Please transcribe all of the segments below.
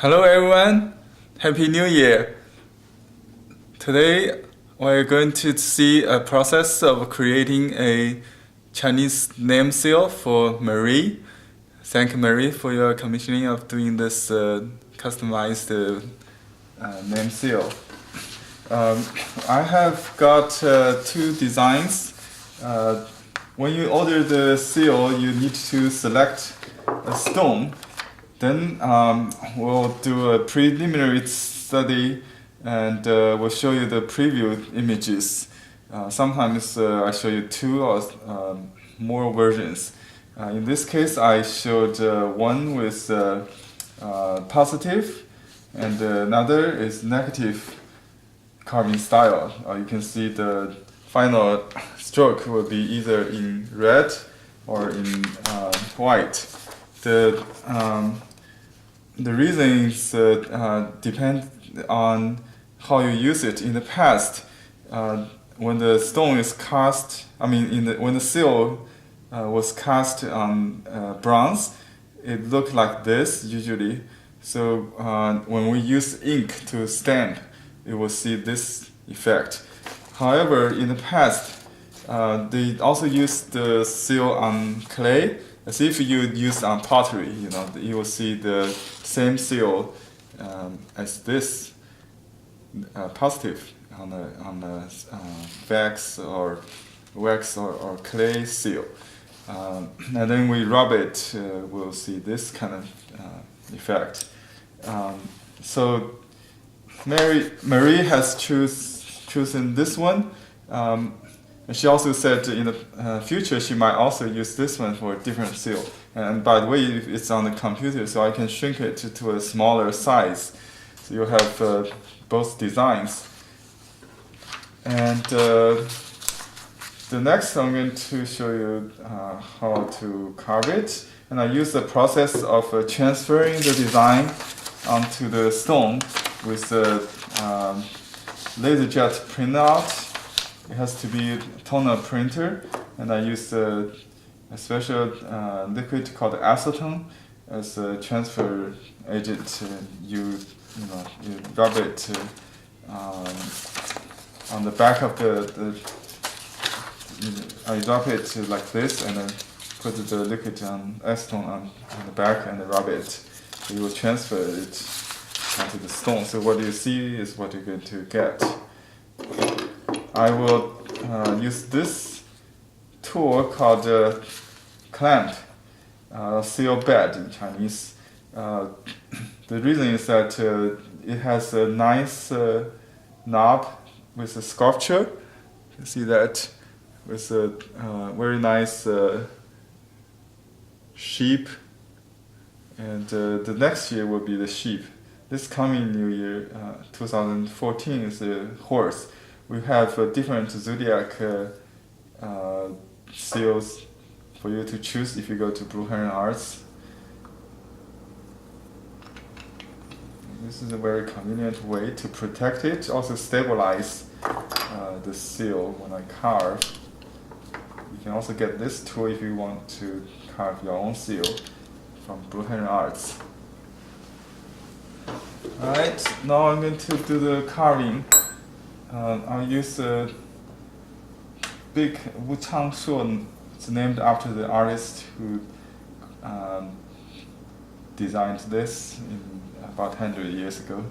Hello everyone, Happy New Year! Today we're going to see a process of creating a Chinese name seal for Marie. Thank Marie for your commissioning of doing this customized name seal. I have got two designs. When you order the seal, you need to select a stone. Then we'll do a preliminary study and we'll show you the preview images. Sometimes I show you two or more versions. In this case, I showed one with positive and another is negative carving style. You can see the final stroke will be either in red or in white. The reasons depend on how you use it. In the past, when the stone is cast, when the seal was cast on bronze, it looked like this usually. So when we use ink to stamp, you will see this effect. However, in the past, they also used the seal on clay. As if you use on pottery, you will see the same seal as this positive on the wax or clay seal, and then we rub it. We'll see this kind of effect. So Marie has chosen this one. And she also said in the future she might also use this one for a different seal. And by the way, it's on the computer, so I can shrink it to a smaller size. So you have both designs. And the next I'm going to show you how to carve it. And I use the process of transferring the design onto the stone with the laser jet printout. It has to be a toner printer, and I use a special liquid called acetone as a transfer agent. You rub it on the back of I rub it like this, and then put the liquid acetone on the back and rub it. So you will transfer it onto the stone. So what you see is what you're going to get. I will use this tool called clamp, seal bed in Chinese. The reason is that it has a nice knob with a sculpture. You can see that with a very nice sheep, and the next year will be the sheep. This coming new year, 2014, is a horse. We have different zodiac seals for you to choose if you go to Brocade Arts. This is a very convenient way to protect it, also stabilize the seal when I carve. You can also get this tool if you want to carve your own seal from Brocade Arts. Alright, now I'm going to do the carving. I'll use a big Wu Chang Shuo. It's named after the artist who designed this about 100 years ago.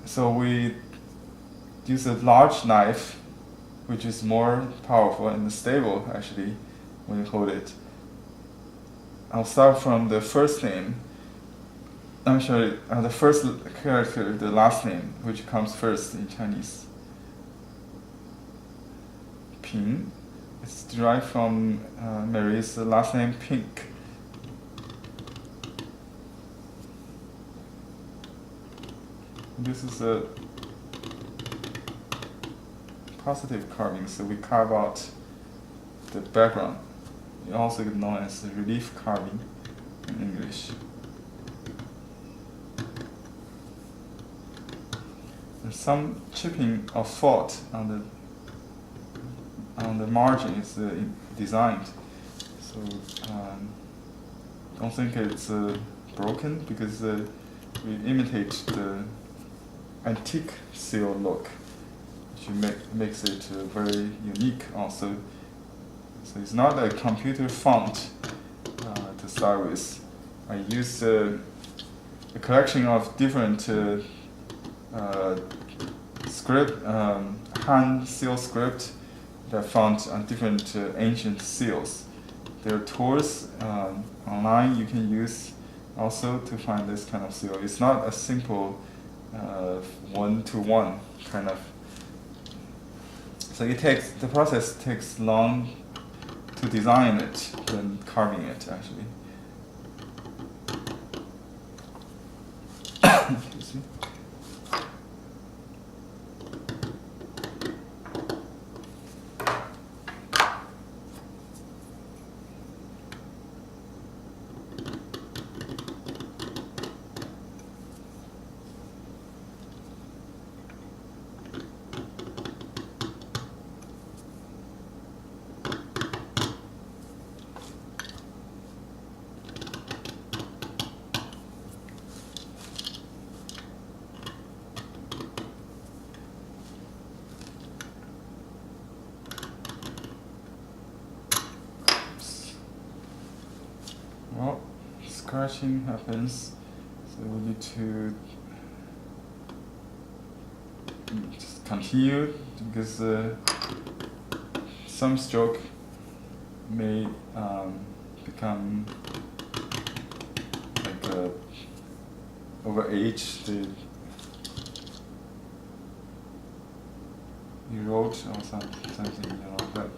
So we use a large knife, which is more powerful and stable actually when you hold it. I'll start from the first name. I'm sorry, the first character, the last name, which comes first in Chinese. Ping. It's derived from Marie's last name, Pink. This is a positive carving, so we carve out the background. It's also known as relief carving in English. There's some chipping or fault on the margin is designed, so don't think it's broken because we imitate the antique seal look, which makes it very unique also. So it's not a computer font to start with. I use a collection of different script, hand seal script that found on different ancient seals. There are tools online you can use also to find this kind of seal. It's not a simple one-to-one kind of. So the process takes long to design it than carving it actually. Excuse me. Well, scratching happens, so we need to just continue because some stroke may become like overaged, erode or something, you know, that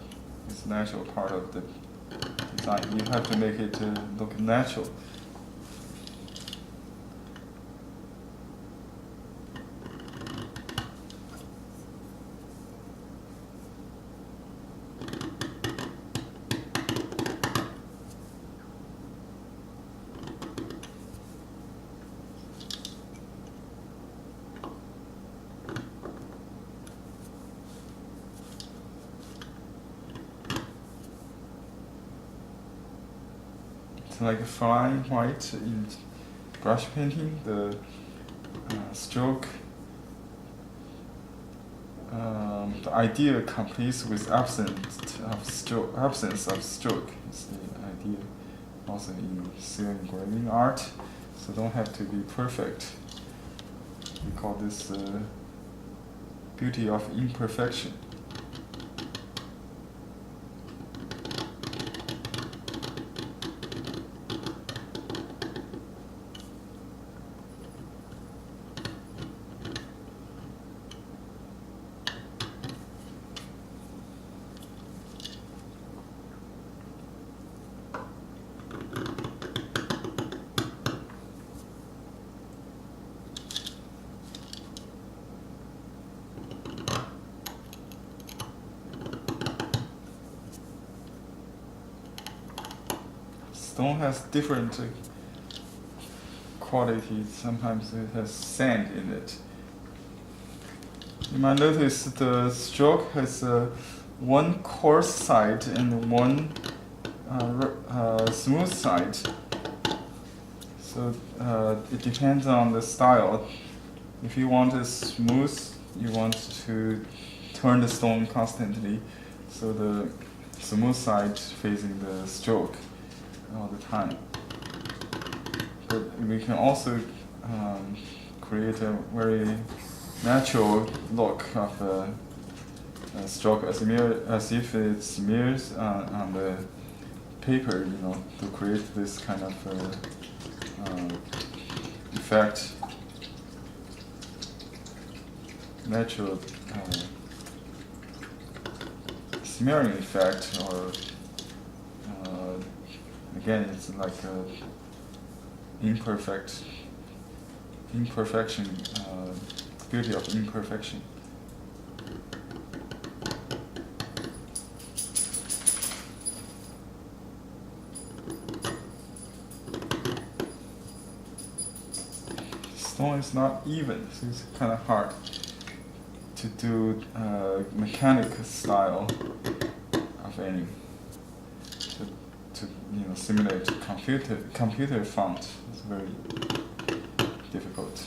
is natural part of the design. You have to make it look natural. It's like fine white in brush painting. The stroke, the idea completes with absence of stroke. It's the idea also in seal engraving art. So don't have to be perfect. We call this beauty of imperfection. Stone has different qualities. Sometimes it has sand in it. You might notice the stroke has one coarse side and one smooth side. So it depends on the style. If you want it smooth, you want to turn the stone constantly, so the smooth side facing the stroke all the time. But we can also create a very natural look of a stroke as if it smears on the paper, you know, to create this kind of effect, natural smearing effect, or again, it's like imperfection, beauty of imperfection. Stone is not even, so it's kind of hard to do mechanical style of any. To simulate computer font. So very difficult.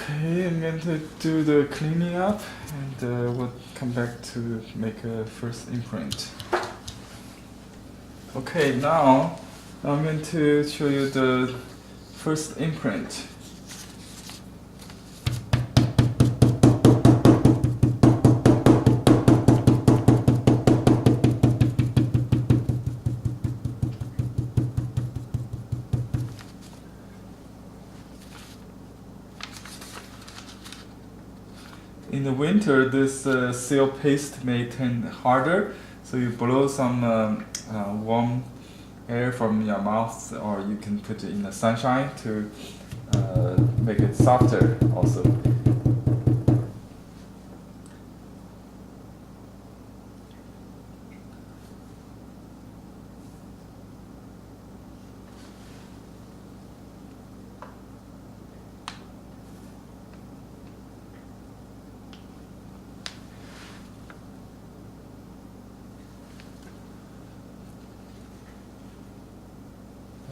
Okay, I'm going to do the cleaning up and we'll come back to make a first imprint. Okay, now I'm going to show you the first imprint. In the winter, this seal paste may turn harder, so you blow some warm air from your mouth, or you can put it in the sunshine to make it softer also.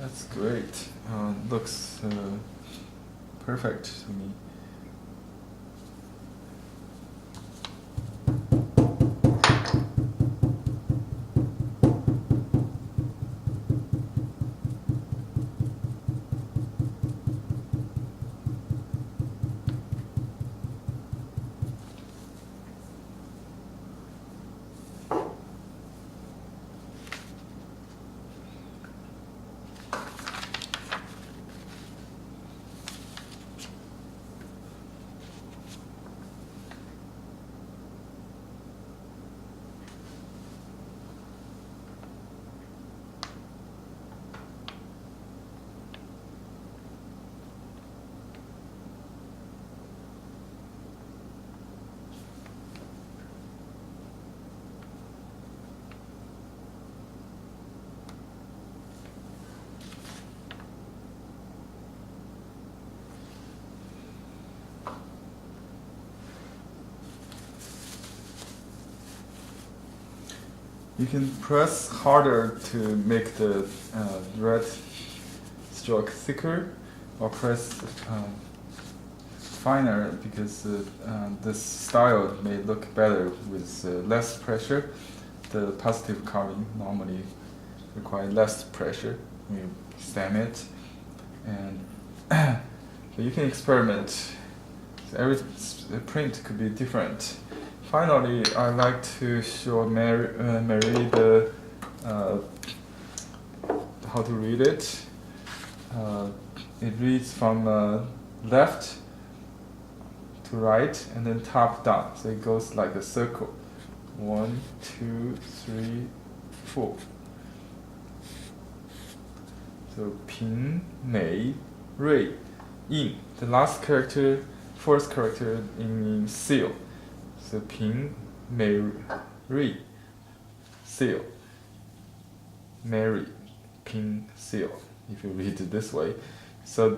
That's great. Looks perfect to me. You can press harder to make the red stroke thicker, or press finer because this style may look better with less pressure. The positive carving normally requires less pressure when you stamp it, and but you can experiment. So every print could be different. Finally, I like to show Mary the how to read it. It reads from left to right and then top down. So it goes like a circle. 1, 2, 3, 4. So 平美瑞 yin. The last character, fourth character in seal. So 平美瑞 seal. Mary 平 seal. If you read it this way. So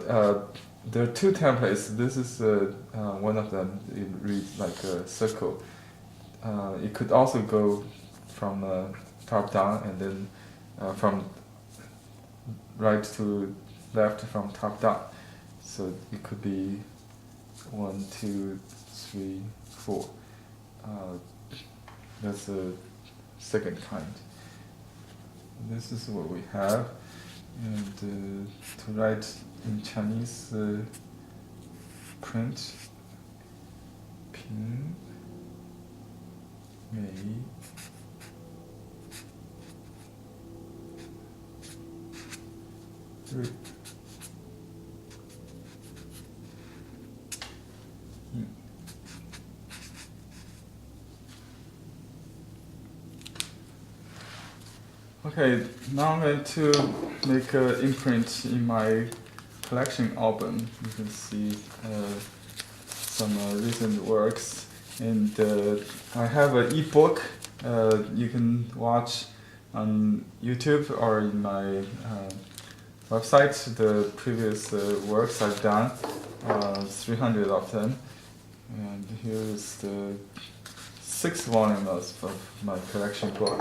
there are two templates. This is one of them. It reads like a circle. It could also go from top down and then from right to left from top down. So it could be 1, 2, 3, 4. That's the second kind. This is what we have. And to write in Chinese print, 平美瑞 Okay, now I'm going to make an imprint in my collection album. You can see some recent works, and I have an ebook you can watch on YouTube or in my website. The previous works I've done, 300 of them, and here is the 6th volume of my collection book.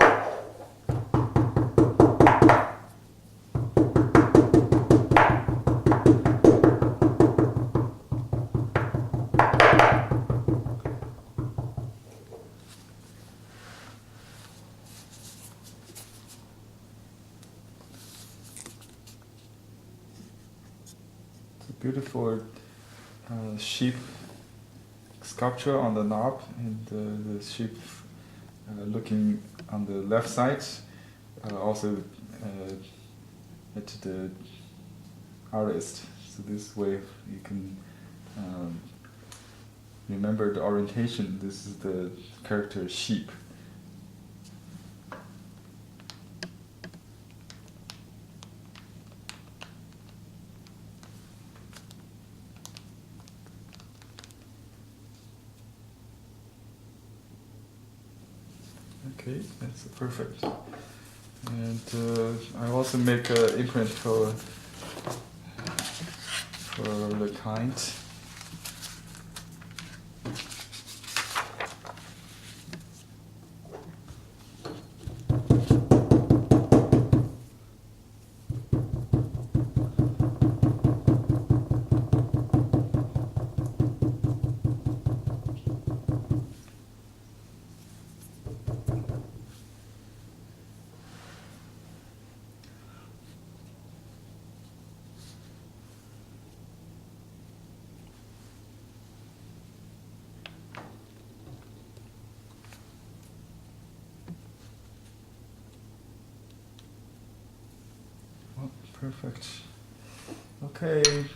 It's a beautiful sheep sculpture on the knob, and the sheep looking on the left side, also at the artist. So this way you can remember the orientation. This is the character sheep. Okay, that's perfect. And I also make an imprint for the kind. Oh, perfect. Okay.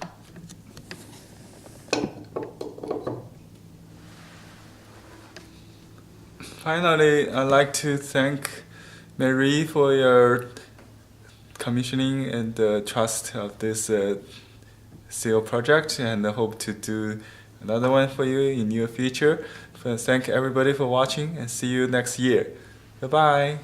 Finally, I'd like to thank Mary for your commissioning and the trust of this seal project, and I hope to do another one for you in near future. Thank everybody for watching, and see you next year. Bye bye.